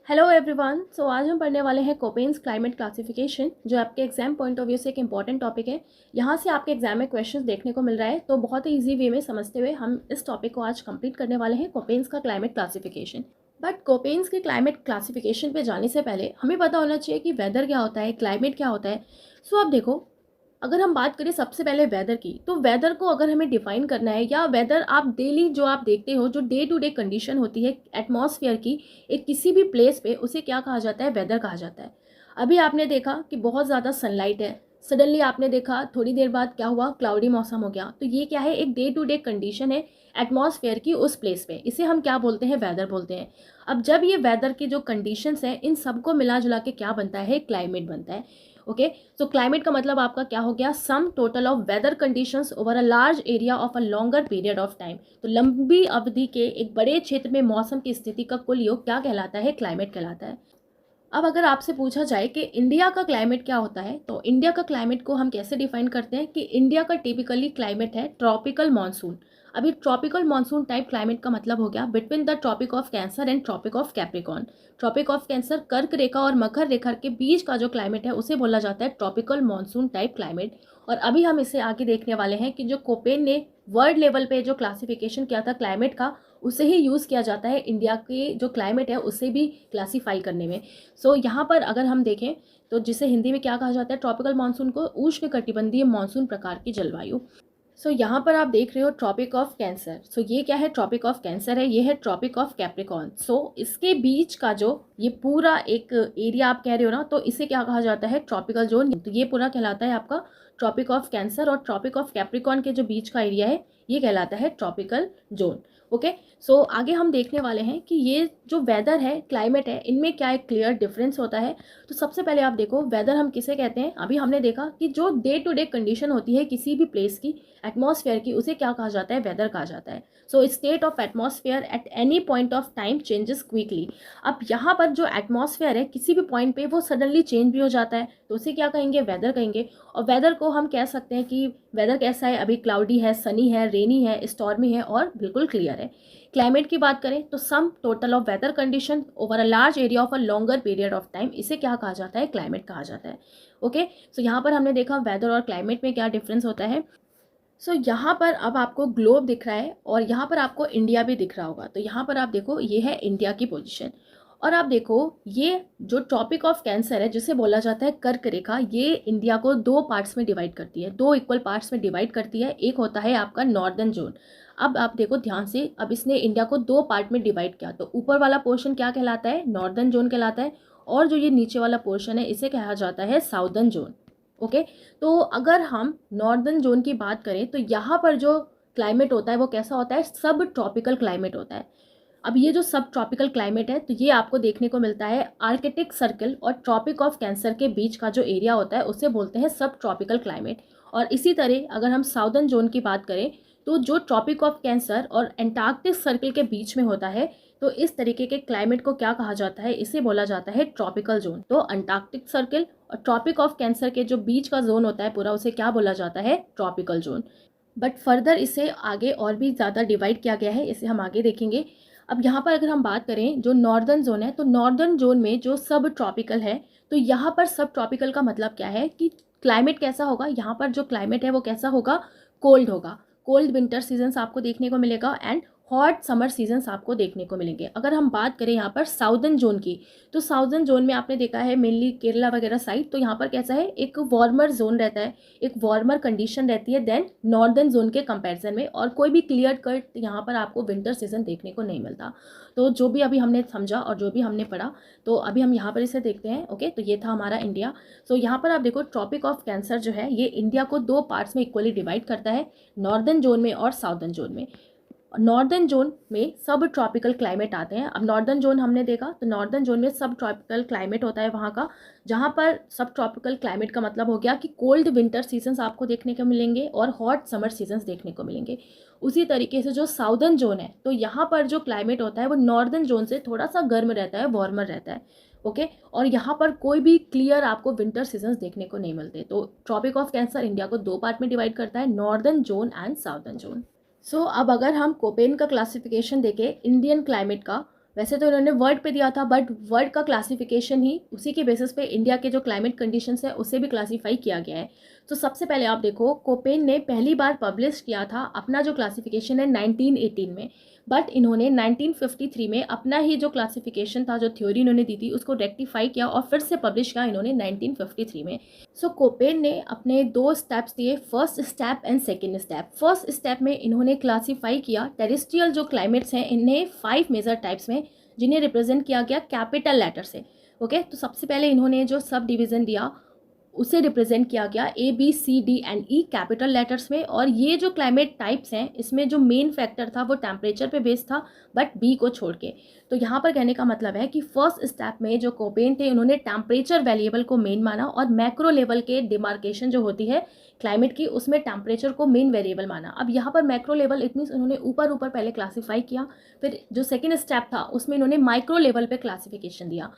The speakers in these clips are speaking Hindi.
Hello everyone. आज हम पढ़ने वाले हैं कोपेन्स क्लाइमेट क्लासिफिकेशन, जो आपके एग्जाम पॉइंट ऑफ व्यू से एक इंपॉर्टेंट टॉपिक है। यहाँ से आपके एग्जाम में क्वेश्चंस देखने को मिल रहा है, तो बहुत ही ईजी वे में समझते हुए हम इस टॉपिक को आज कंप्लीट करने वाले हैं, कोपेन्स का क्लाइमेट क्लासिफिकेशन। बट कोपेन्स के क्लाइमेट क्लासिफिकेशन पे जाने से पहले हमें पता होना चाहिए कि वेदर क्या होता है, क्लाइमेट क्या होता है। अब देखो, अगर हम बात करें सबसे पहले वेदर की, तो वेदर को अगर हमें डिफाइन करना है, या वेदर आप डेली जो आप देखते हो, जो डे टू डे कंडीशन होती है एटमॉस्फेयर की एक किसी भी प्लेस पे, उसे क्या कहा जाता है? वेदर कहा जाता है। अभी आपने देखा कि बहुत ज़्यादा सनलाइट है, सडनली आपने देखा थोड़ी देर बाद क्या हुआ, क्लाउडी मौसम हो गया। तो ये क्या है? एक डे टू डे कंडीशन है एटमॉस्फेयर की उस प्लेस पे, इसे हम क्या बोलते हैं? वेदर बोलते हैं। अब जब ये वेदर की जो कंडीशंस हैं, इन सबको मिला जुला के क्या बनता है? क्लाइमेट बनता है। ओके, सो क्लाइमेट का मतलब आपका क्या हो गया? Sum total of weather conditions over a large area of a longer period of time. तो लंबी अवधि के एक बड़े क्षेत्र में मौसम की स्थिति का कुल योग क्या कहलाता है? क्लाइमेट कहलाता है। अब अगर आपसे पूछा जाए कि इंडिया का क्लाइमेट क्या होता है, तो इंडिया का क्लाइमेट को हम कैसे डिफाइन करते हैं कि इंडिया का टिपिकली क्लाइमेट है ट्रॉपिकल मानसून। अभी ट्रॉपिकल मानसून टाइप क्लाइमेट का मतलब हो गया between the tropic of Cancer and tropic of Capricorn. Tropic of Cancer कर्क रेखा और मकर रेखा के बीच का जो क्लाइमेट है उसे बोला जाता है ट्रॉपिकल मानसून टाइप क्लाइमेट। और अभी हम इसे आगे देखने वाले हैं कि जो कोपेन ने वर्ल्ड लेवल पे जो क्लासिफिकेशन किया था क्लाइमेट का, उसे ही यूज़ किया जाता है इंडिया के जो क्लाइमेट है उसे भी क्लासीफाई करने में। यहाँ पर अगर हम देखें, तो जिसे हिंदी में क्या कहा जाता है? ट्रॉपिकल मानसून को उष्णकटिबंधीय मानसून प्रकार की जलवायु। यहाँ पर आप देख रहे हो ट्रॉपिक ऑफ कैंसर। ये क्या है? ट्रॉपिक ऑफ कैंसर है, ये है ट्रॉपिक ऑफ कैप्रिकॉर्न। इसके बीच का जो ये पूरा एक एरिया आप कह रहे हो ना, तो इसे क्या कहा जाता है? Tropical zone. तो ये पूरा कहलाता है आपका ट्रॉपिक ऑफ कैंसर, और ट्रॉपिक ऑफ कैप्रिकॉर्न के जो बीच का एरिया है ये कहलाता है ट्रॉपिकल जोन। ओके, आगे हम देखने वाले हैं कि ये जो वेदर है, क्लाइमेट है, इनमें क्या एक क्लियर डिफरेंस होता है। तो सबसे पहले आप देखो, वेदर हम किसे कहते हैं? अभी हमने देखा कि जो डे टू डे कंडीशन होती है किसी भी प्लेस की, एटमॉस्फेयर की, उसे क्या कहा जाता है? वेदर कहा जाता है। State of atmosphere at any point of time changes quickly. अब यहाँ पर जो एटमॉस्फेयर है किसी भी पॉइंट पे वो सडनली चेंज भी हो जाता है, तो उसे क्या कहेंगे? वेदर कहेंगे। और वेदर को हम कह सकते हैं कि वेदर कैसा है? अभी क्लाउडी है, सनी है, रेनी है, स्टॉर्मी है और बिल्कुल क्लियर है। क्लाइमेट की बात करें तो sum total of weather condition over a large area of a longer period of time, इसे क्या कहा जाता है? क्लाइमेट कहा जाता है। ओके, यहाँ पर हमने देखा वेदर और क्लाइमेट में क्या डिफरेंस होता है। यहाँ पर अब आपको ग्लोब दिख रहा है और यहाँ पर आपको इंडिया भी दिख रहा होगा। तो यहाँ पर आप देखो, ये है इंडिया की पोजीशन। और आप देखो, ये जो ट्रॉपिक ऑफ कैंसर है जिसे बोला जाता है कर्क रेखा, ये इंडिया को दो पार्ट्स में डिवाइड करती है, दो इक्वल पार्ट्स में डिवाइड करती है। एक होता है आपका नॉर्दर्न जोन। अब आप देखो ध्यान से, अब इसने इंडिया को दो पार्ट में डिवाइड किया, तो ऊपर वाला पोर्शन क्या कहलाता है? नॉर्दर्न जोन कहलाता है। और जो ये नीचे वाला पोर्शन है इसे कहा जाता है साउदर्न जोन। ओके, अगर हम नॉर्दर्न जोन की बात करें तो यहाँ पर जो क्लाइमेट होता है वो कैसा होता है? सब ट्रॉपिकल क्लाइमेट होता है। अब ये जो सब ट्रॉपिकल क्लाइमेट है, तो ये आपको देखने को मिलता है आर्कटिक सर्कल और ट्रॉपिक ऑफ कैंसर के बीच का जो एरिया होता है उसे बोलते हैं सब ट्रॉपिकल क्लाइमेट। और इसी तरह अगर हम साउदर्न जोन की बात करें, तो जो ट्रॉपिक ऑफ कैंसर और एंटार्क्टिक सर्कल के बीच में होता है, तो इस तरीके के क्लाइमेट को क्या कहा जाता है? इसे बोला जाता है ट्रॉपिकल जोन। तो अंटार्कटिक सर्कल और ट्रॉपिक ऑफ कैंसर के जो बीच का जोन होता है पूरा, उसे क्या बोला जाता है? Tropical zone. बट फर्दर इसे आगे और भी ज़्यादा डिवाइड किया गया है, इसे हम आगे देखेंगे। अब यहाँ पर अगर हम बात करें जो नॉर्दर्न जोन है, तो नॉर्दर्न जोन में जो सब ट्रॉपिकल है, तो यहाँ पर सब ट्रॉपिकल का मतलब क्या है कि क्लाइमेट कैसा होगा? यहाँ पर जो क्लाइमेट है वो कैसा होगा? कोल्ड होगा। कोल्ड विंटर सीजन्स आपको देखने को मिलेगा एंड हॉट समर सीजन्स आपको देखने को मिलेंगे। अगर हम बात करें यहाँ पर साउदर्न जोन की, तो साउदर्न जोन में आपने देखा है मेनली केरला वगैरह साइड, तो यहाँ पर कैसा है? एक वार्मर जोन रहता है, एक वार्मर कंडीशन रहती है देन नॉर्दर्न जोन के कंपैरिजन में, और कोई भी क्लियर कट यहाँ पर आपको विंटर सीजन देखने को नहीं मिलता। तो जो भी अभी हमने समझा और जो भी हमने पढ़ा, तो अभी हम यहाँ पर इसे देखते हैं। ओके, तो ये था हमारा इंडिया। यहाँ पर आप देखो, ट्रॉपिक ऑफ कैंसर जो है ये इंडिया को दो पार्ट्स में इक्वली डिवाइड करता है, नॉर्दर्न जोन में और साउदर्न जोन में। नॉर्दर्न जोन में सब ट्रॉपिकल क्लाइमेट आते हैं। अब नॉर्दर्न जोन हमने देखा, तो नॉर्दर्न जोन में सब ट्रॉपिकल क्लाइमेट होता है वहाँ का, जहाँ पर सब ट्रॉपिकल क्लाइमेट का मतलब हो गया कि कोल्ड विंटर सीजन्स आपको देखने को मिलेंगे और हॉट समर सीजन्स देखने को मिलेंगे। उसी तरीके से जो साउदर्न जोन है, तो यहाँ पर जो क्लाइमेट होता है वो नॉर्दर्न जोन से थोड़ा सा गर्म रहता है, वार्मर रहता है। ओके, और यहाँ पर कोई भी क्लियर आपको विंटर सीजन्स देखने को नहीं मिलते। तो ट्रॉपिक ऑफ कैंसर इंडिया को दो पार्ट में डिवाइड करता है, northern zone and southern zone. अब अगर हम कोपेन का क्लासिफिकेशन देखें इंडियन क्लाइमेट का, वैसे तो इन्होंने वर्ल्ड पे दिया था, बट वर्ल्ड का क्लासिफिकेशन ही उसी के बेसिस पे इंडिया के जो क्लाइमेट कंडीशंस है उसे भी क्लासीफाई किया गया है। तो सबसे पहले आप देखो, कोपेन ने पहली बार पब्लिश किया था अपना जो क्लासिफिकेशन है 1918 में, बट इन्होंने 1953 में अपना ही जो क्लासिफिकेशन था, जो थ्योरी इन्होंने दी थी, उसको रेक्टिफाई किया और फिर से पब्लिश किया इन्होंने 1953 में। सो कोपेन ने अपने 2 स्टेप्स दिए, first step and second step. First step में इन्होंने क्लासीफाई किया टेरेस्ट्रियल जो क्लाइमेट्स हैं इन्हें 5 मेजर टाइप्स में, जिन्हें रिप्रेजेंट किया गया कैपिटल लेटर से। ओके, तो सबसे पहले इन्होंने जो सब डिवीज़न दिया उसे रिप्रेजेंट किया गया ABCD&E कैपिटल लेटर्स में। और ये जो क्लाइमेट टाइप्स हैं इसमें जो मेन फैक्टर था वो टेम्परेचर पे बेस्ड था, बट बी को छोड़ के। तो यहाँ पर कहने का मतलब है कि फर्स्ट स्टेप में जो कोपेन थे उन्होंने टेम्परेचर वेरिएबल को मेन माना, और मैक्रो लेवल के डिमार्केशन जो होती है क्लाइमेट की उसमें टेम्परेचर को मेन वेरिएबल माना। अब यहाँ पर मैक्रो लेवल इट मीन्स उन्होंने ऊपर ऊपर पहले क्लासीफाई किया, फिर जो सेकेंड स्टेप था उसमें इन्होंने माइक्रो लेवल पे क्लासिफिकेशन दिया।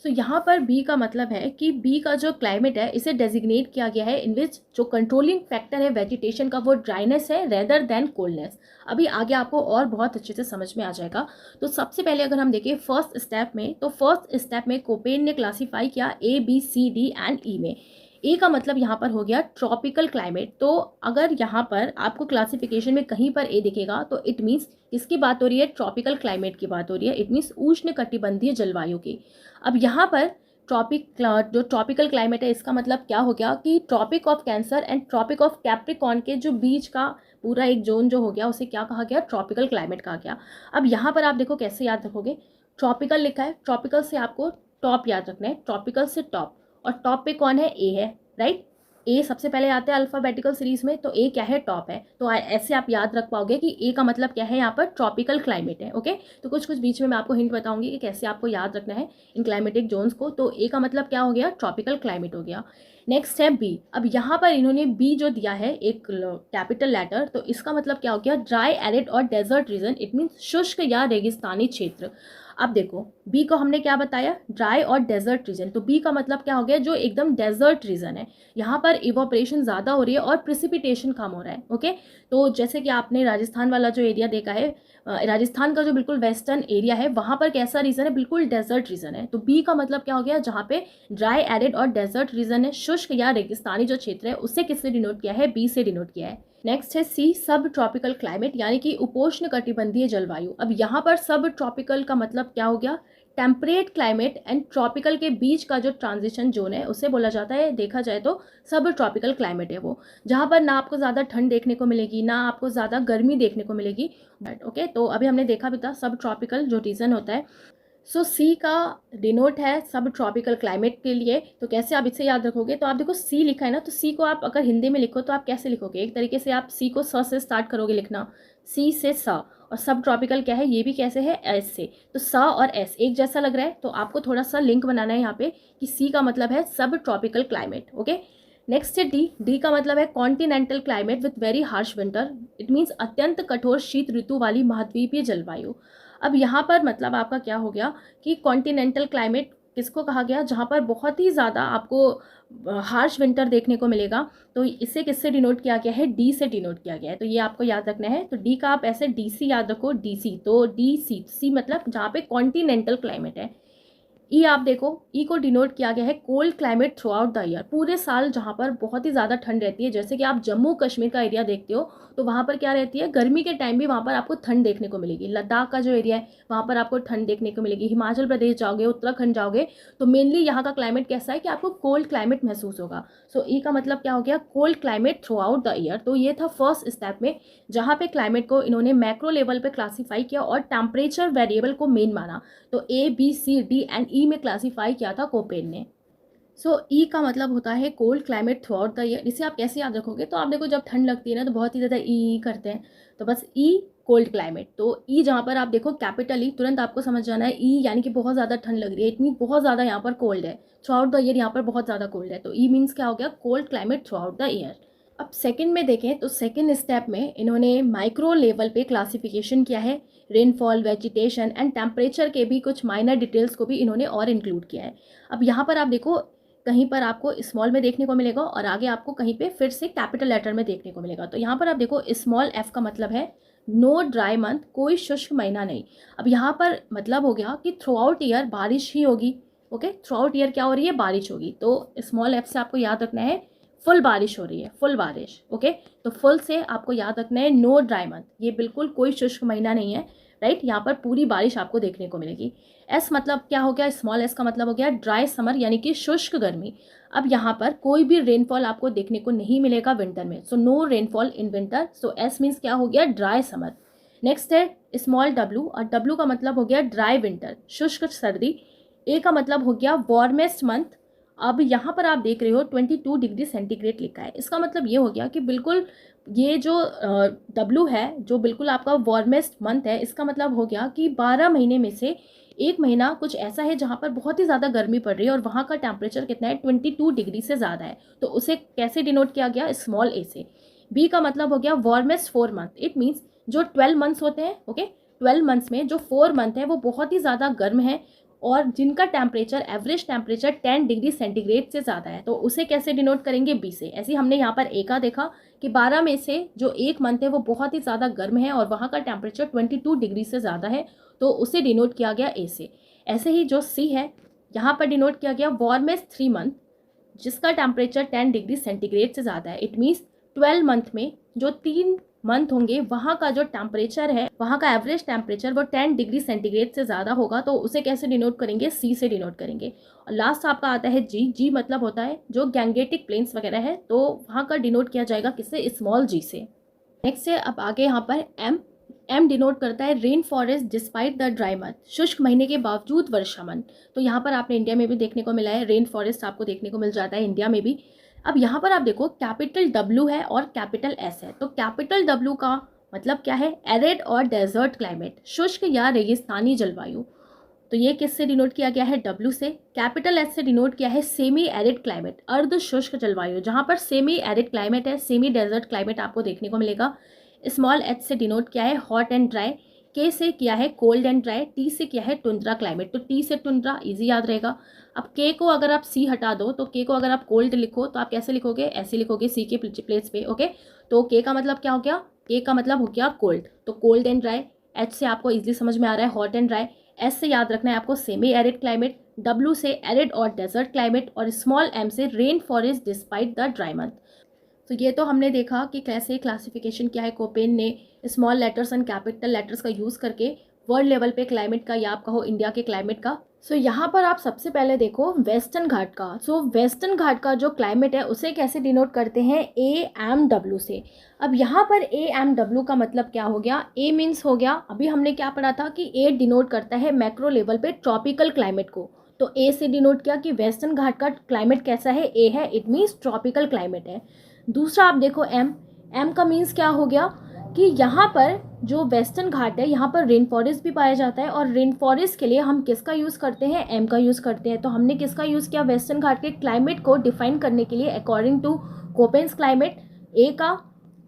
सो यहाँ पर बी का मतलब है कि बी का जो क्लाइमेट है इसे डेजिग्नेट किया गया है इन विच जो कंट्रोलिंग फैक्टर है वेजिटेशन का वो ड्राइनेस है रेदर देन कोल्डनेस। अभी आगे आपको और बहुत अच्छे से समझ में आ जाएगा। तो सबसे पहले अगर हम देखें फर्स्ट स्टेप में, तो फर्स्ट स्टेप में कोपेन ने क्लासीफाई किया ABCD&E में। ए का मतलब यहाँ पर हो गया ट्रॉपिकल क्लाइमेट। तो अगर यहाँ पर आपको क्लासिफिकेशन में कहीं पर ए दिखेगा तो इट मीन्स किसकी बात हो रही है, ट्रॉपिकल क्लाइमेट की बात हो रही है, इट मीन्स उष्ण कटिबंधीय जलवायु की। अब यहाँ पर जो ट्रॉपिकल क्लाइमेट है इसका मतलब क्या हो गया कि tropic of Cancer and tropic of Capricorn के जो बीच का पूरा एक जोन जो हो गया उसे क्या कहा गया, ट्रॉपिकल क्लाइमेट कहा गया। अब यहाँ पर आप देखो कैसे याद रखोगे, ट्रॉपिकल लिखा है, ट्रॉपिकल से आपको टॉप याद रखना है, ट्रॉपिकल से टॉप, और टॉप पे कौन है, ए है, राइट। ए सबसे पहले आता है अल्फ़ाबेटिकल सीरीज में, तो ए क्या है, टॉप है। तो ऐसे आप याद रख पाओगे कि ए का मतलब क्या है, यहाँ पर ट्रॉपिकल क्लाइमेट है। ओके, तो कुछ कुछ बीच में मैं आपको हिंट बताऊंगी कि कैसे आपको याद रखना है इन क्लाइमेटिक जोन्स को। तो ए का मतलब क्या हो गया, ट्रॉपिकल क्लाइमेट हो गया। नेक्स्ट है बी। अब यहाँ पर इन्होंने बी जो दिया है एक कैपिटल लेटर, तो इसका मतलब क्या हो गया, ड्राई एरिड और डेजर्ट रीजन, इट मीन्स शुष्क या रेगिस्तानी क्षेत्र। अब देखो बी को हमने क्या बताया, ड्राई और डेजर्ट रीजन, तो बी का मतलब क्या हो गया, जो एकदम डेजर्ट रीजन है, यहाँ पर इवोपरेशन ज़्यादा हो रही है और प्रिसिपिटेशन कम हो रहा है। ओके, तो जैसे कि आपने राजस्थान वाला जो एरिया देखा है, राजस्थान का जो बिल्कुल वेस्टर्न एरिया है वहाँ पर कैसा रीजन है, बिल्कुल डेजर्ट रीजन है। तो बी का मतलब क्या हो गया, जहाँ पे ड्राई एरिड और डेजर्ट रीजन है, शुष्क या रेगिस्तानी जो क्षेत्र है, उससे किससे डिनोट किया है, बी से डिनोट किया है। नेक्स्ट है सी, सब ट्रॉपिकल क्लाइमेट, यानी कि उपोष्ण कटिबंधीय जलवायु। अब यहाँ पर सब ट्रॉपिकल का मतलब क्या हो गया, टेम्परेट क्लाइमेट एंड ट्रॉपिकल के बीच का जो ट्रांजिशन जोन है उसे बोला जाता है, देखा जाए तो सब ट्रॉपिकल क्लाइमेट है वो, जहाँ पर ना आपको ज़्यादा ठंड देखने को मिलेगी ना आपको ज़्यादा गर्मी देखने को मिलेगी। बट ओके, तो अभी हमने देखा भी था सब ट्रॉपिकल जो रीजन होता है। सो सी का डिनोट है सब ट्रॉपिकल क्लाइमेट के लिए। तो कैसे आप इसे याद रखोगे, तो आप देखो सी लिखा है ना, तो सी को आप अगर हिंदी में लिखो तो आप कैसे लिखोगे, एक तरीके से आप सी को स से स्टार्ट करोगे लिखना, सी से स, और सब ट्रॉपिकल क्या है, ये भी कैसे है, एस से। तो स और एस एक जैसा लग रहा है, तो आपको थोड़ा सा लिंक बनाना है यहाँ पे कि सी का मतलब है सब ट्रॉपिकल क्लाइमेट। ओके, नेक्स्ट है डी। डी का मतलब है continental climate with very harsh winter, it means अत्यंत कठोर शीत ऋतु वाली महाद्वीपीय जलवायु। अब यहाँ पर मतलब आपका क्या हो गया कि कॉन्टिनेंटल क्लाइमेट किसको कहा गया, जहाँ पर बहुत ही ज़्यादा आपको हार्श विंटर देखने को मिलेगा। तो इसे किससे डिनोट किया गया है, डी से डिनोट किया गया है। तो ये आपको याद रखना है। तो डी का आप ऐसे डी सी याद रखो, डी सी, तो डी सी, सी मतलब जहाँ पे कॉन्टिनेंटल क्लाइमेट है। ई आप देखो, ई को डिनोट किया गया है cold climate through out the year, पूरे साल जहाँ पर बहुत ही ज़्यादा ठंड रहती है। जैसे कि आप जम्मू कश्मीर का एरिया देखते हो तो वहाँ पर क्या रहती है, गर्मी के टाइम भी वहाँ पर आपको ठंड देखने को मिलेगी। लद्दाख का जो एरिया है वहाँ पर आपको ठंड देखने को मिलेगी। हिमाचल प्रदेश जाओगे, उत्तराखंड जाओगे तो मेनली यहाँ का क्लाइमेट कैसा है कि आपको कोल्ड क्लाइमेट महसूस होगा। सो ई का मतलब क्या हो गया, cold climate through out the year. तो ये था फर्स्ट स्टेप में, जहाँ पे क्लाइमेट को इन्होंने मैक्रो लेवल पे क्लासीफाई किया और टेम्परेचर वेरिएबल को मेन माना। तो A B C D and E में क्लासीफाई किया था कोपेन ने। सो ई का मतलब होता है cold climate through out the year. इसे आप कैसे याद रखोगे, तो आप देखो जब ठंड लगती है ना तो बहुत ही ज़्यादा ई करते हैं, तो बस ई कोल्ड क्लाइमेट। तो ई जहाँ पर आप देखो कैपिटल ई, तुरंत आपको समझ जाना है ई यानी कि बहुत ज़्यादा ठंड लग रही है, इतनी बहुत ज़्यादा यहाँ पर कोल्ड है, थ्रू आउट द ईयर यहाँ पर बहुत ज़्यादा कोल्ड है। तो ई मीन्स क्या हो गया, cold climate through out the year. अब सेकंड में देखें तो सेकंड स्टेप में इन्होंने माइक्रो लेवल पे क्लासिफिकेशन किया है, रेनफॉल, वेजिटेशन एंड टेम्परेचर के भी कुछ माइनर डिटेल्स को भी इन्होंने और इंक्लूड किया है। अब यहाँ पर आप देखो कहीं पर आपको स्मॉल में देखने को मिलेगा और आगे आपको कहीं पे फिर से कैपिटल लेटर में देखने को मिलेगा। तो यहाँ पर आप देखो स्मॉल एफ का मतलब है नो ड्राई मंथ, कोई शुष्क महीना नहीं। अब यहाँ पर मतलब हो गया कि थ्रू आउट ईयर बारिश ही होगी। ओके, थ्रू आउट ईयर क्या हो रही है, बारिश होगी। तो स्मॉल एफ से आपको याद रखना है फुल बारिश हो रही है, फुल बारिश। ओके, तो फुल से आपको याद रखना है नो ड्राई मंथ, ये बिल्कुल कोई शुष्क महीना नहीं है, राइट। यहाँ पर पूरी बारिश आपको देखने को मिलेगी। एस मतलब क्या हो गया, स्मॉल एस का मतलब हो गया ड्राई समर, यानी कि शुष्क गर्मी। अब यहाँ पर कोई भी रेनफॉल आपको देखने को नहीं मिलेगा विंटर में, so no rainfall in winter. So S means क्या हो गया, ड्राई समर। नेक्स्ट है स्मॉल डब्ल्यू, और डब्ल्यू का मतलब हो गया ड्राई विंटर, शुष्क सर्दी। ए का मतलब हो गया वार्मेस्ट मंथ। अब यहाँ पर आप देख रहे हो 22 डिग्री सेंटीग्रेड लिखा है, इसका मतलब ये हो गया कि बिल्कुल ये जो डब्ल्यू है जो बिल्कुल आपका वार्मेस्ट मंथ है, इसका मतलब हो गया कि 12 महीने में से एक महीना कुछ ऐसा है जहाँ पर बहुत ही ज़्यादा गर्मी पड़ रही है और वहाँ का टेम्परेचर कितना है, 22 डिग्री से ज़्यादा है। तो उसे कैसे डिनोट किया गया, स्मॉल ए से। बी का मतलब हो गया वार्मेस्ट 4 मंथ, इट मीन्स जो 12 मंथ्स होते हैं, ओके, 12 मंथ्स में जो 4 मंथ है वो बहुत ही ज़्यादा गर्म है और जिनका temperature average temperature 10 degree centigrade से ज़्यादा है, तो उसे कैसे डिनोट करेंगे, बी से। ऐसे हमने यहाँ पर ए का देखा कि 12 में से जो एक मंथ है वो बहुत ही ज़्यादा गर्म है और वहाँ का टेम्परेचर 22 डिग्री से ज़्यादा है, तो उसे डिनोट किया गया ए से। ऐसे ही जो सी है यहाँ पर डिनोट किया गया वार्मेस्ट 3 मंथ, जिसका टेम्परेचर 10 डिग्री सेंटीग्रेड से ज़्यादा है। इट मीन्स 12 मंथ में जो 3 मंथ होंगे वहाँ का जो टेम्परेचर है, वहाँ का एवरेज टेम्परेचर वो 10 डिग्री सेंटीग्रेड से ज़्यादा होगा, तो उसे कैसे डिनोट करेंगे, सी से डिनोट करेंगे। और लास्ट आपका आता है जी। जी मतलब होता है जो गैंगेटिक प्लेन्स वगैरह है, तो वहाँ का डिनोट किया जाएगा किससे, स्मॉल जी से। नेक्स्ट है अब आगे यहाँ पर एम। एम डिनोट करता है rain forest despite the dry month, शुष्क महीने के बावजूद वर्षा मन। तो यहाँ पर आपने इंडिया में भी देखने को मिला है, रेन फॉरेस्ट आपको देखने को मिल जाता है इंडिया में भी। अब यहाँ पर आप देखो कैपिटल डब्ल्यू है और कैपिटल एस है, तो कैपिटल डब्ल्यू का मतलब क्या है, एरिड और डेजर्ट क्लाइमेट, शुष्क या रेगिस्तानी जलवायु। तो ये किससे डिनोट किया गया है, डब्ल्यू से। कैपिटल एस से डिनोट किया है सेमी एरिड क्लाइमेट, अर्ध शुष्क जलवायु, जहाँ पर सेमी एरिड क्लाइमेट है, सेमी डेजर्ट क्लाइमेट आपको देखने को मिलेगा। स्मॉल एच से डिनोट किया है हॉट एंड ड्राई, के से किया है कोल्ड एंड ड्राई, टी से किया है टुंड्रा क्लाइमेट। तो टी से टुंड्रा इजी याद रहेगा। अब के को अगर आप सी हटा दो, तो के को अगर आप कोल्ड लिखो तो आप कैसे लिखोगे, ऐसे लिखोगे सी के प्लेस पे। ओके, तो के का मतलब क्या हो गया, के का मतलब हो गया कोल्ड, तो कोल्ड एंड ड्राई। एच से आपको इजीली समझ में आ रहा है हॉट एंड ड्राई। एस से याद रखना है आपको सेमी एरिड क्लाइमेट, डब्ल्यू से एरिड और डेजर्ट क्लाइमेट, और स्मॉल एम से rain forest despite the dry month. तो ये तो हमने देखा कि कैसे क्लासिफिकेशन किया है कोपेन ने small letters and capital letters का यूज़ करके वर्ल्ड लेवल पे क्लाइमेट का, या आप कहो इंडिया के क्लाइमेट का। सो यहाँ पर आप सबसे पहले देखो वेस्टर्न घाट का। सो वेस्टर्न घाट का जो क्लाइमेट है उसे कैसे डिनोट करते हैं, AMW से। अब यहाँ पर AMW का मतलब क्या हो गया, ए मीन्स हो गया, अभी हमने क्या पढ़ा था कि ए डिनोट करता है मैक्रो लेवल पे ट्रॉपिकल क्लाइमेट को, तो ए से डिनोट किया कि वेस्टर्न घाट का क्लाइमेट कैसा है, ए है, इट मीन्स ट्रॉपिकल क्लाइमेट है। दूसरा आप देखो एम। एम का मीन्स क्या हो गया कि यहाँ पर जो वेस्टर्न घाट है यहाँ पर रेन फॉरेस्ट भी पाया जाता है, और रेन फॉरेस्ट के लिए हम किसका यूज़ करते हैं, एम का यूज़ करते हैं। तो हमने किसका यूज़ किया, वेस्टर्न घाट के क्लाइमेट को डिफाइन करने के लिए अकॉर्डिंग टू कोपेन्स क्लाइमेट, ए का,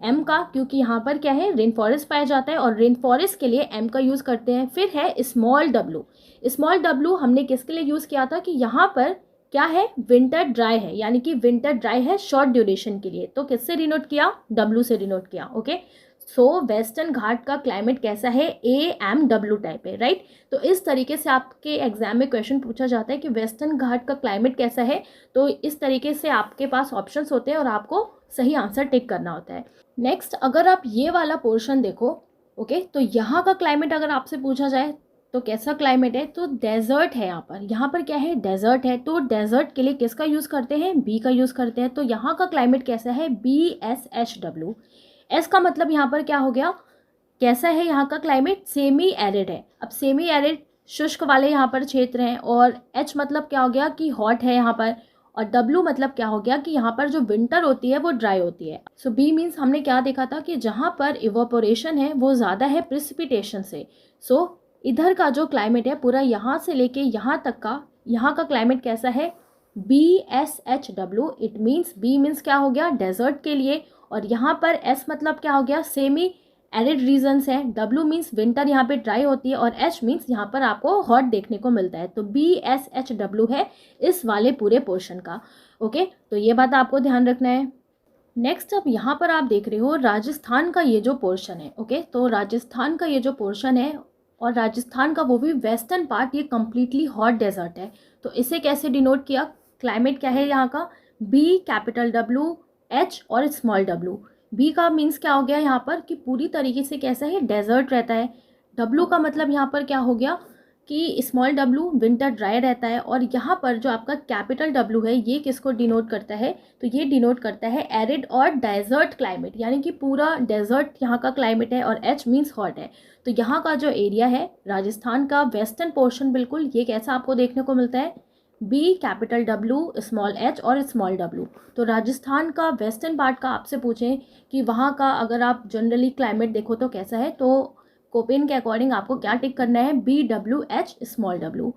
एम का, क्योंकि यहाँ पर क्या है, रेन फॉरेस्ट पाया जाता है और रेन फॉरेस्ट के लिए एम का यूज़ करते हैं। फिर है स्मॉल डब्ल्यू। स्मॉल डब्ल्यू हमने किसके लिए यूज़ किया था कि यहाँ पर क्या है, विंटर ड्राई है, यानी कि विंटर ड्राई है शॉर्ट ड्यूरेशन के लिए, तो किससे डिनोट किया, डब्ल्यू से डिनोट किया। ओके, सो वेस्टर्न घाट का क्लाइमेट कैसा है, AMW टाइप है, राइट। तो इस तरीके से आपके एग्जाम में क्वेश्चन पूछा जाता है कि वेस्टर्न घाट का क्लाइमेट कैसा है, तो इस तरीके से आपके पास ऑप्शंस होते हैं और आपको सही आंसर टिक करना होता है। नेक्स्ट अगर आप ये वाला पोर्शन देखो, ओके, तो यहाँ का क्लाइमेट अगर आपसे पूछा जाए तो कैसा क्लाइमेट है, तो डेजर्ट है यहाँ पर क्या है, डेजर्ट है। तो डेजर्ट के लिए किसका यूज़ करते हैं, बी का यूज़ करते हैं। तो यहाँ का क्लाइमेट कैसा है, BSHW। एस का मतलब यहाँ पर क्या हो गया, कैसा है यहाँ का क्लाइमेट, सेमी एरिड है। अब सेमी एरिड शुष्क वाले यहाँ पर क्षेत्र हैं, और एच मतलब क्या हो गया कि हॉट है यहाँ पर, और डब्ल्यू मतलब क्या हो गया कि यहाँ पर जो विंटर होती है वो ड्राई होती है। सो बी मीन्स हमने क्या देखा था कि जहाँ पर इवोपोरेशन है वो ज़्यादा है प्रिसिपिटेशन से। सो इधर का जो क्लाइमेट है पूरा यहाँ से लेके यहाँ तक का, यहाँ का क्लाइमेट कैसा है, BSHW। It means B means क्या हो गया, डेजर्ट के लिए, और यहाँ पर एस मतलब क्या हो गया, सेमी एरिड रीजन्स है, डब्ल्यू मीन्स विंटर यहाँ पे ड्राई होती है, और एच मीन्स यहाँ पर आपको हॉट देखने को मिलता है। तो BSHW है इस वाले पूरे पोर्शन का। ओके, तो ये बात आपको ध्यान रखना है। नेक्स्ट अब यहाँ पर आप देख रहे हो राजस्थान का ये जो पोर्शन है, ओके, तो राजस्थान का ये जो पोर्शन है और राजस्थान का वो भी वेस्टर्न पार्ट, ये कम्प्लीटली हॉट डेजर्ट है। तो इसे कैसे डिनोट किया, क्लाइमेट क्या है यहाँ का, बी कैपिटल डब्ल्यू एच और स्मॉल डब्ल्यू। बी का मीन्स क्या हो गया यहाँ पर कि पूरी तरीके से कैसा है, डेजर्ट रहता है। डब्ल्यू का मतलब यहाँ पर क्या हो गया कि स्मॉल डब्ल्यू विंटर ड्राई रहता है। और यहाँ पर जो आपका कैपिटल डब्ल्यू है ये किसको डिनोट करता है, तो ये डिनोट करता है एरिड और डेजर्ट क्लाइमेट, यानी कि पूरा डेजर्ट यहाँ का क्लाइमेट है। और एच मीन्स हॉट है। तो यहाँ का जो एरिया है राजस्थान का वेस्टर्न पोर्शन, बिल्कुल ये कैसा आपको देखने को मिलता है, B capital W small H और स्मॉल डब्ल्यू। तो राजस्थान का वेस्टर्न पार्ट का आपसे पूछें कि वहाँ का अगर आप जनरली क्लाइमेट देखो तो कैसा है, तो कोपेन के अकॉर्डिंग आपको क्या टिक करना है, B W H small W.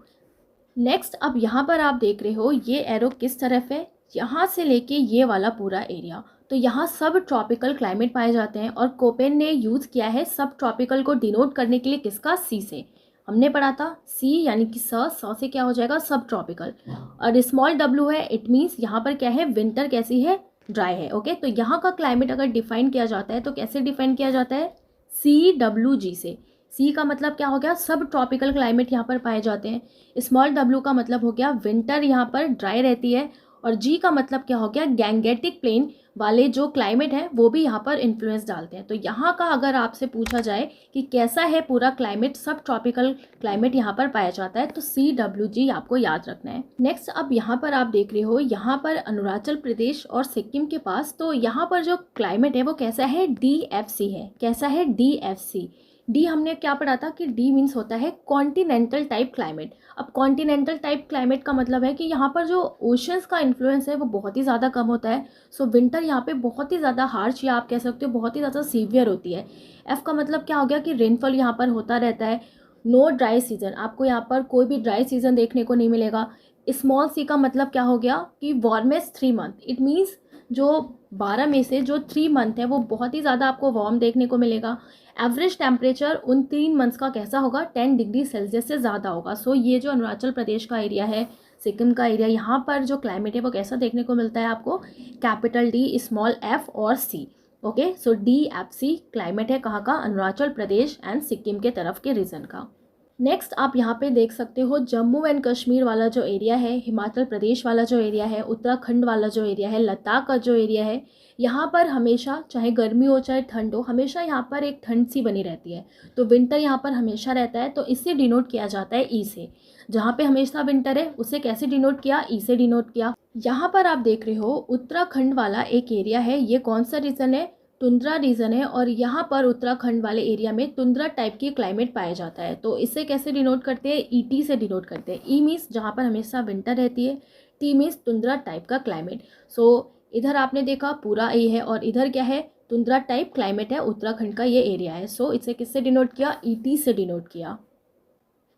Next अब यहाँ पर आप देख रहे हो ये एरो किस तरफ है, यहाँ से लेके ये वाला पूरा एरिया, तो यहाँ सब ट्रॉपिकल क्लाइमेट पाए जाते हैं। और कोपेन ने यूज़ किया है सब ट्रॉपिकल को डिनोट करने के लिए किसका, सी से। हमने पढ़ा था सी यानी कि सौ से क्या हो जाएगा, सब ट्रॉपिकल। और स्मॉल डब्ल्यू है, इट मीन्स यहाँ पर क्या है, विंटर कैसी है, ड्राई है। ओके, तो यहाँ का क्लाइमेट अगर डिफाइन किया जाता है तो कैसे डिफाइन किया जाता है, सी डब्ल्यू जी से। सी का मतलब क्या हो गया, सब ट्रॉपिकल क्लाइमेट यहाँ पर पाए जाते हैं। स्मॉल डब्ल्यू का मतलब हो गया विंटर यहाँ पर ड्राई रहती है। और जी का मतलब क्या हो गया, गैंगेटिक प्लेन वाले जो क्लाइमेट है वो भी यहाँ पर इन्फ्लुएंस डालते हैं। तो यहाँ का अगर आपसे पूछा जाए कि कैसा है पूरा क्लाइमेट, सब ट्रॉपिकल क्लाइमेट यहाँ पर पाया जाता है, तो सी डब्ल्यू जी आपको याद रखना है। नेक्स्ट अब यहाँ पर आप देख रहे हो, यहाँ पर अरुणाचल प्रदेश और सिक्किम के पास, तो यहाँ पर जो क्लाइमेट है वो कैसा है, DFC है। कैसा है, DFC। डी हमने क्या पढ़ा था कि डी मीन्स होता है कॉन्टिनेंटल टाइप क्लाइमेट। अब कॉन्टिनेंटल टाइप क्लाइमेट का मतलब है कि यहाँ पर जो ओशंस का इन्फ्लुएंस है वो बहुत ही ज़्यादा कम होता है। सो विंटर यहाँ पे बहुत ही ज़्यादा हार्श, या आप कह सकते हो बहुत ही ज़्यादा सीवियर होती है। एफ का मतलब क्या हो गया कि रेनफॉल यहाँ पर होता रहता है। नो ड्राई सीजन, आपको यहाँ पर कोई भी ड्राई सीजन देखने को नहीं मिलेगा। स्मॉल सी का मतलब क्या हो गया कि वार्मेस्ट 3 मंथ, इट मीन्स जो 12 में से जो 3 मंथ है वो बहुत ही ज़्यादा आपको वार्म देखने को मिलेगा। एवरेज टेम्परेचर उन 3 मंथ्स का कैसा होगा, 10 डिग्री सेल्सियस से ज़्यादा होगा। सो ये जो अरुणाचल प्रदेश का एरिया है, सिक्किम का एरिया, यहाँ पर जो क्लाइमेट है वो कैसा देखने को मिलता है आपको, कैपिटल डी स्मॉल एफ और सी। ओके, सो DFC क्लाइमेट है कहाँ का, अरुणाचल प्रदेश एंड सिक्किम के तरफ के रीजन का। नेक्स्ट आप यहाँ पे देख सकते हो जम्मू एंड कश्मीर वाला जो एरिया है, हिमाचल प्रदेश वाला जो एरिया है, उत्तराखंड वाला जो एरिया है, लद्दाख का जो एरिया है, यहाँ पर हमेशा चाहे गर्मी हो चाहे ठंड हो, हमेशा यहाँ पर एक ठंड सी बनी रहती है। तो विंटर यहाँ पर हमेशा रहता है, तो इससे डिनोट किया जाता है ई से। जहाँ पे हमेशा विंटर है उसे कैसे डिनोट किया, ई से डिनोट किया। यहाँ पर आप देख रहे हो उत्तराखंड वाला एक एरिया है, ये कौन सा रीजन है, टुंड्रा रीजन है। और यहाँ पर उत्तराखंड वाले एरिया में टुंड्रा टाइप की क्लाइमेट पाया जाता है। तो इसे कैसे डिनोट करते हैं, ET से डिनोट करते हैं। ई मीन्स जहाँ पर हमेशा विंटर रहती है, टी मीन्स टुंड्रा टाइप का क्लाइमेट। सो इधर आपने देखा पूरा ए है और इधर क्या है, टुंड्रा टाइप क्लाइमेट है, उत्तराखंड का ये एरिया है। सो इसे किससे डिनोट किया, ET से डिनोट किया।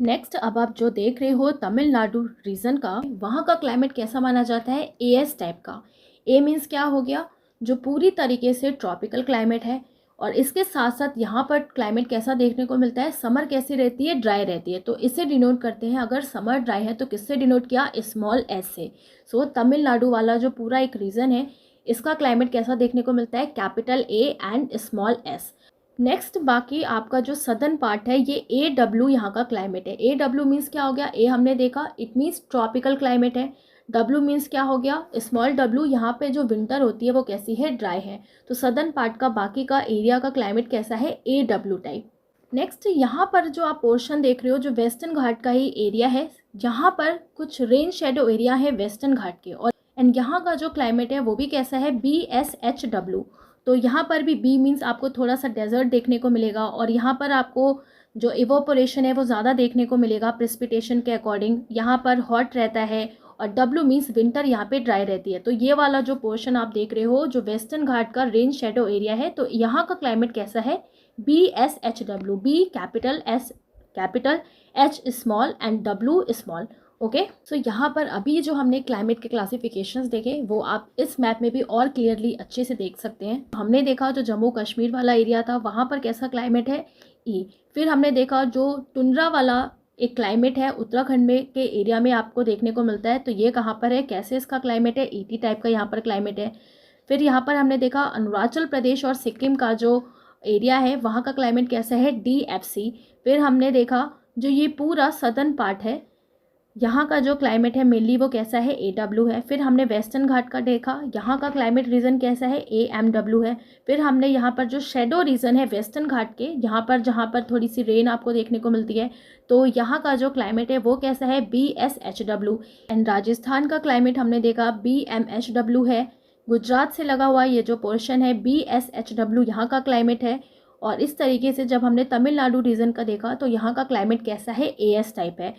नेक्स्ट अब आप जो देख रहे हो तमिलनाडु रीजन का, वहाँ का क्लाइमेट कैसा माना जाता है, AS टाइप का। ए मीन्स क्या हो गया, जो पूरी तरीके से ट्रॉपिकल क्लाइमेट है। और इसके साथ साथ यहाँ पर क्लाइमेट कैसा देखने को मिलता है, समर कैसी रहती है, ड्राई रहती है। तो इसे डिनोट करते हैं, अगर समर ड्राई है तो किससे डिनोट किया, स्मॉल एस से। सो तमिलनाडु वाला जो पूरा एक रीजन है, इसका क्लाइमेट कैसा देखने को मिलता है, capital A and small S. Next बाकी आपका जो सदर्न पार्ट है, ये AW यहाँ का क्लाइमेट है। AW मीन्स क्या हो गया, ए हमने देखा इट मीन्स ट्रॉपिकल क्लाइमेट है। W मीन्स क्या हो गया, स्मॉल W, यहाँ पे जो विंटर होती है वो कैसी है, ड्राई है। तो सदर्न पार्ट का बाकी का एरिया का क्लाइमेट कैसा है, AW टाइप। नेक्स्ट यहाँ पर जो आप पोर्शन देख रहे हो, जो वेस्टर्न घाट का ही एरिया है, यहाँ पर कुछ रेन शेडो एरिया है वेस्टर्न घाट के। और एंड यहाँ का जो क्लाइमेट है वो भी कैसा है, BSHW। तो यहाँ पर भी बी मीन्स आपको थोड़ा सा डेजर्ट देखने को मिलेगा। और यहाँ पर आपको जो इवोपोरेशन है वो ज़्यादा देखने को मिलेगा प्रेसिपिटेशन के अकॉर्डिंग। यहाँ पर हॉट रहता है। और डब्ल्यू मीन्स विंटर यहाँ पे ड्राई रहती है। तो ये वाला जो पोर्शन आप देख रहे हो, जो वेस्टर्न घाट का रेन शेडो एरिया है, तो यहाँ का क्लाइमेट कैसा है, BSHW। B capital, S capital, H small and W small. Okay, so यहाँ पर अभी जो हमने क्लाइमेट के क्लासिफिकेशंस देखे वो आप इस मैप में भी और क्लियरली अच्छे से देख सकते हैं। हमने देखा जो जम्मू कश्मीर वाला एरिया था वहाँ पर कैसा क्लाइमेट है, ई। फिर हमने देखा जो टुंड्रा वाला एक क्लाइमेट है उत्तराखंड में के एरिया में आपको देखने को मिलता है, तो ये कहाँ पर है, कैसे इसका क्लाइमेट है, ET टाइप का यहाँ पर क्लाइमेट है। फिर यहाँ पर हमने देखा अरुणाचल प्रदेश और सिक्किम का जो एरिया है वहाँ का क्लाइमेट कैसा है, DFC। फिर हमने देखा जो ये पूरा सदर्न पार्ट है यहाँ का जो क्लाइमेट है मेनली वो कैसा है, AW है। फिर हमने वेस्टर्न घाट का देखा, यहाँ का क्लाइमेट रीजन कैसा है, AMW है। फिर हमने यहाँ पर जो शेडो रीजन है वेस्टर्न घाट के, यहाँ पर जहाँ पर थोड़ी सी रेन आपको देखने को मिलती है, तो यहाँ का जो क्लाइमेट है वो कैसा है, BSHW। एंड राजस्थान का क्लाइमेट हमने देखा BMHW है। गुजरात से लगा हुआ ये जो पोर्शन है BSHW यहाँ का क्लाइमेट है। और इस तरीके से जब हमने तमिलनाडु रीजन का देखा तो यहाँ का क्लाइमेट कैसा है, AS टाइप है।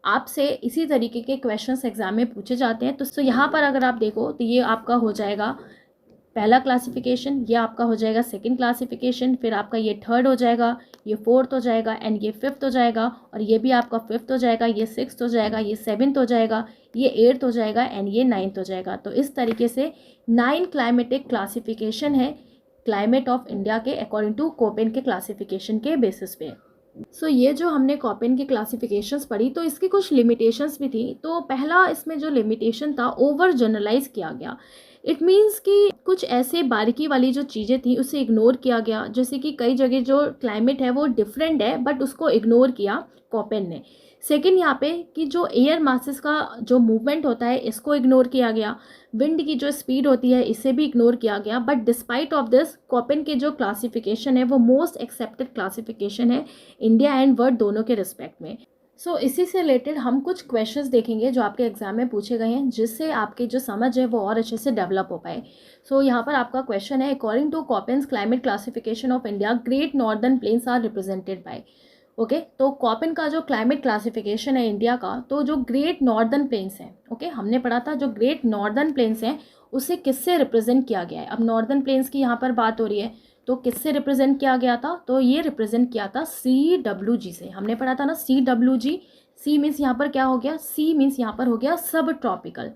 आपसे इसी तरीके के क्वेश्चंस एग्जाम में पूछे जाते हैं। तो यहाँ पर अगर आप देखो तो ये आपका हो जाएगा पहला क्लासिफिकेशन, ये आपका हो जाएगा सेकंड क्लासिफिकेशन, फिर आपका ये थर्ड हो जाएगा, ये फोर्थ हो जाएगा, एंड ये फिफ्थ हो जाएगा, और ये भी आपका फिफ्थ हो जाएगा, ये सिक्स्थ हो जाएगा, ये सेवन्थ हो जाएगा, ये एट्थ हो जाएगा, एंड ये नाइन्थ हो जाएगा। तो इस तरीके से 9 क्लाइमेटिक क्लासिफिकेशन है क्लाइमेट ऑफ इंडिया के अकॉर्डिंग टू कोपेन के क्लासिफिकेशन के बेसिस पे। ये जो हमने कोपेन की क्लासिफिकेशंस पढ़ी तो इसकी कुछ लिमिटेशंस भी थी। तो पहला इसमें जो लिमिटेशन था, ओवर जनरलाइज किया गया। इट मीन्स कि कुछ ऐसे बारीकी वाली जो चीज़ें थी उसे इग्नोर किया गया, जैसे कि कई जगह जो क्लाइमेट है वो डिफरेंट है बट उसको इग्नोर किया कोपेन ने। सेकेंड यहाँ पे कि जो एयर मासेस का जो मूवमेंट होता है इसको इग्नोर किया गया, विंड की जो स्पीड होती है इसे भी इग्नोर किया गया। But despite of this Koppen के जो क्लासिफिकेशन है वो मोस्ट एक्सेप्टेड क्लासिफिकेशन है इंडिया एंड वर्ल्ड दोनों के रिस्पेक्ट में। इसी से रिलेटेड हम कुछ क्वेश्चंस देखेंगे जो आपके एग्जाम में पूछे गए हैं, जिससे आपकी जो समझ है वो और अच्छे से डेवलप हो पाए। यहाँ पर आपका क्वेश्चन है, according to Koppen's climate classification of India great northern plains are represented by. Okay, तो कोपेन का जो क्लाइमेट क्लासिफिकेशन है इंडिया का, तो जो ग्रेट नॉर्दर्न प्लेन्स हैं, ओके हमने पढ़ा था जो ग्रेट नॉर्दर्न प्लेन्स हैं उसे किससे रिप्रेजेंट किया गया है। अब नॉर्दर्न प्लेन्स की यहाँ पर बात हो रही है तो किससे रिप्रेजेंट किया गया था, तो ये रिप्रेजेंट किया था CWG से। हमने पढ़ा था ना CWG, सी मीन्स यहाँ पर क्या हो गया, सी मीन्स यहाँ पर हो गया सब ट्रॉपिकल।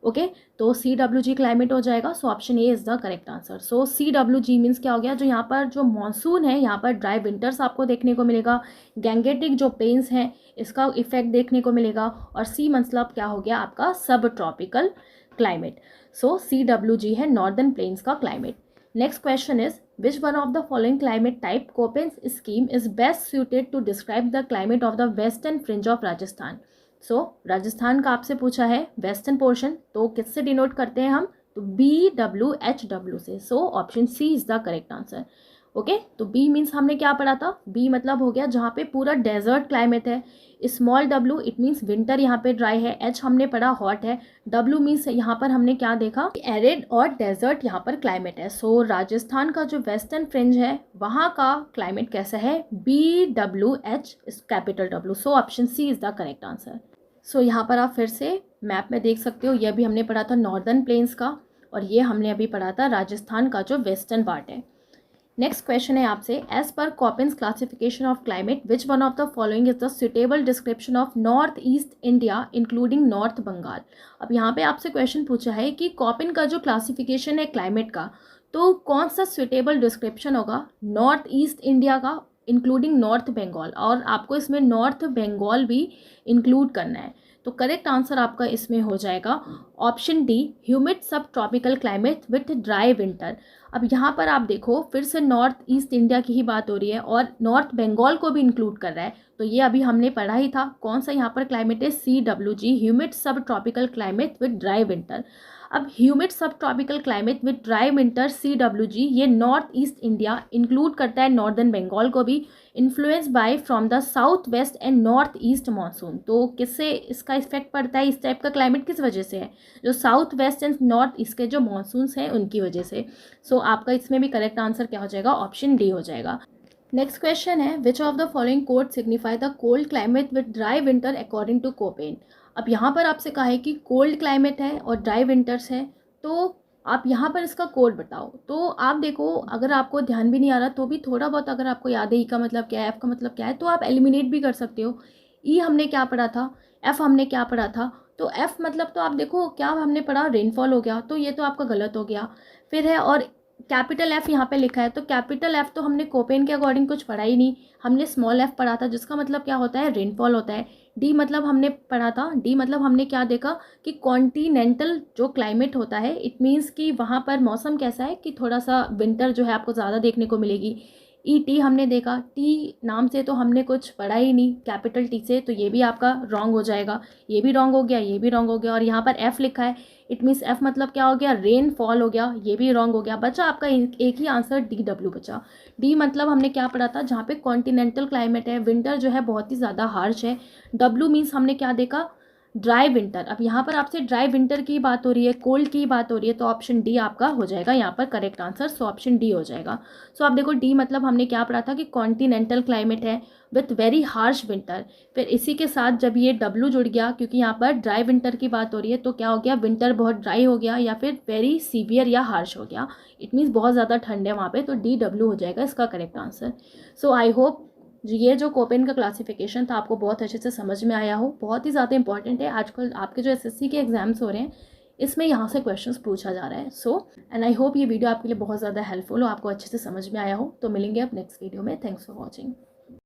ओके, तो CWG क्लाइमेट हो जाएगा। Option A is the correct answer. CWG means क्या हो गया, जो यहाँ पर जो मानसून है यहाँ पर ड्राई विंटर्स आपको देखने को मिलेगा, गैंगेटिक जो प्लेन्स हैं इसका इफेक्ट देखने को मिलेगा, और सी मतलब क्या हो गया आपका सब ट्रॉपिकल क्लाइमेट। CWG है नॉर्दर्न प्लेन्स का climate. Next question is, which one of the following climate type Köppen's scheme is best suited to describe the climate of the western fringe of Rajasthan? Rajasthan का आपसे पूछा है वेस्टर्न पोर्शन, तो किससे डिनोट करते हैं हम, तो BWHW से। Option C is the correct answer. Okay, तो बी मीन्स हमने क्या पढ़ा था, बी मतलब हो गया जहाँ पे पूरा डेजर्ट क्लाइमेट है। Small w it means winter यहाँ पे ड्राई है, एच हमने पढ़ा हॉट है, w मीन्स यहाँ पर हमने क्या देखा, एरिड और डेजर्ट यहाँ पर क्लाइमेट है। राजस्थान का जो वेस्टर्न फ्रिंज है वहाँ का क्लाइमेट कैसा है, BWH capital W। Option C is the correct answer. यहाँ पर आप फिर से मैप में देख सकते हो, यह भी हमने पढ़ा था नॉर्दर्न प्लेन्स का, और ये हमने अभी पढ़ा था राजस्थान का जो वेस्टर्न पार्ट है। नेक्स्ट क्वेश्चन है आपसे, as per Koppen's classification of climate which one of the following is the suitable description of north east India including north Bengal. अब यहाँ पे आपसे क्वेश्चन पूछा है कि कोपेन का जो क्लासिफिकेशन है क्लाइमेट का, तो कौन सा सुटेबल डिस्क्रिप्शन होगा नॉर्थ ईस्ट इंडिया का इंक्लूडिंग नॉर्थ बंगाल, और आपको इसमें नॉर्थ बंगाल भी इंक्लूड करना है। तो करेक्ट आंसर आपका इसमें हो जाएगा ऑप्शन डी, ह्यूमिड सब tropical climate with dry winter. अब यहाँ पर आप देखो फिर से नॉर्थ ईस्ट इंडिया की ही बात हो रही है और नॉर्थ बंगाल को भी इंक्लूड कर रहा है, तो ये अभी हमने पढ़ा ही था। कौन सा यहाँ पर क्लाइमेट है, CWG ह्यूमिड सब tropical climate with dry winter. अब ह्यूमिड सब tropical climate with dry winter CWG ये नॉर्थ ईस्ट इंडिया इंक्लूड करता है नॉर्दर्न बंगाल को भी, influence by from the south west and north east monsoon. तो किससे इसका इफेक्ट पड़ता है, इस टाइप का क्लाइमेट किस वजह से है, जो south west and north east के जो मानसून्स हैं उनकी वजह से। आपका इसमें भी करेक्ट आंसर क्या हो जाएगा, ऑप्शन डी हो जाएगा। नेक्स्ट क्वेश्चन है, which of the following code signify the cold climate with dry winter according to Koppen. अब यहाँ पर आपसे कहा है कि कोल्ड क्लाइमेट है और ड्राई विंटर्स है, तो आप यहाँ पर इसका कोड बताओ। तो आप देखो, अगर आपको ध्यान भी नहीं आ रहा तो भी थोड़ा बहुत अगर आपको याद है ई का मतलब क्या है, एफ का मतलब क्या है, तो आप एलिमिनेट भी कर सकते हो। ई हमने क्या पढ़ा था, एफ हमने क्या पढ़ा था, तो एफ मतलब तो आप देखो क्या हमने पढ़ा, रेनफॉल हो गया, तो ये तो आपका गलत हो गया। फिर है और कैपिटल एफ यहाँ पे लिखा है, तो कैपिटल एफ तो हमने कोपेन के अकॉर्डिंग कुछ पढ़ा ही नहीं, हमने स्मॉल एफ पढ़ा था जिसका मतलब क्या होता है, रेनफॉल होता है। डी मतलब हमने पढ़ा था, डी मतलब हमने क्या देखा कि कॉन्टिनेंटल जो क्लाइमेट होता है, इट मीन्स कि वहाँ पर मौसम कैसा है कि थोड़ा सा विंटर जो है आपको ज़्यादा देखने को मिलेगी। ई टी हमने देखा, टी नाम से तो हमने कुछ पढ़ा ही नहीं कैपिटल टी से, तो ये भी आपका रॉन्ग हो जाएगा, ये भी रॉन्ग हो गया, ये भी रॉन्ग हो गया। और यहाँ पर एफ़ लिखा है, इट मीन्स एफ़ मतलब क्या हो गया, रेन फॉल हो गया, ये भी रॉन्ग हो गया। बचा आपका एक ही आंसर डी डब्ल्यू बचा। डी मतलब हमने क्या पढ़ा था, जहाँ पे कॉन्टिनेंटल क्लाइमेट है, विंटर जो है बहुत ही ज़्यादा हार्श है। डब्ल्यू मीन्स हमने क्या देखा, ड्राई विंटर। अब यहाँ पर आपसे ड्राई विंटर की बात हो रही है, कोल्ड की बात हो रही है, तो ऑप्शन डी आपका हो जाएगा यहाँ पर correct answer. So option D हो जाएगा। सो आप देखो डी मतलब हमने क्या पढ़ा था कि कॉन्टिनेंटल क्लाइमेट है विथ वेरी हार्श विंटर। फिर इसी के साथ जब ये डब्ल्यू जुड़ गया, क्योंकि यहाँ पर ड्राई विंटर की बात हो रही है, तो क्या हो गया, विंटर बहुत ड्राई हो गया या फिर वेरी सीवियर या हार्श हो गया। इट मीन्स बहुत ज़्यादा ठंड है वहाँ पे, तो डी डब्ल्यू हो जाएगा इसका correct answer. So I hope ये जो कोपेन का क्लासिफिकेशन था आपको बहुत अच्छे से समझ में आया हो। बहुत ही ज़्यादा इंपॉर्टेंट है आजकल आपके जो एसएससी के एग्जाम्स हो रहे हैं, इसमें यहाँ से क्वेश्चंस पूछा जा रहा है। सो एंड आई होप ये वीडियो आपके लिए बहुत ज़्यादा हेल्पफुल हो, आपको अच्छे से समझ में आया हो। तो मिलेंगे अब नेक्स्ट वीडियो में। Thanks for watching.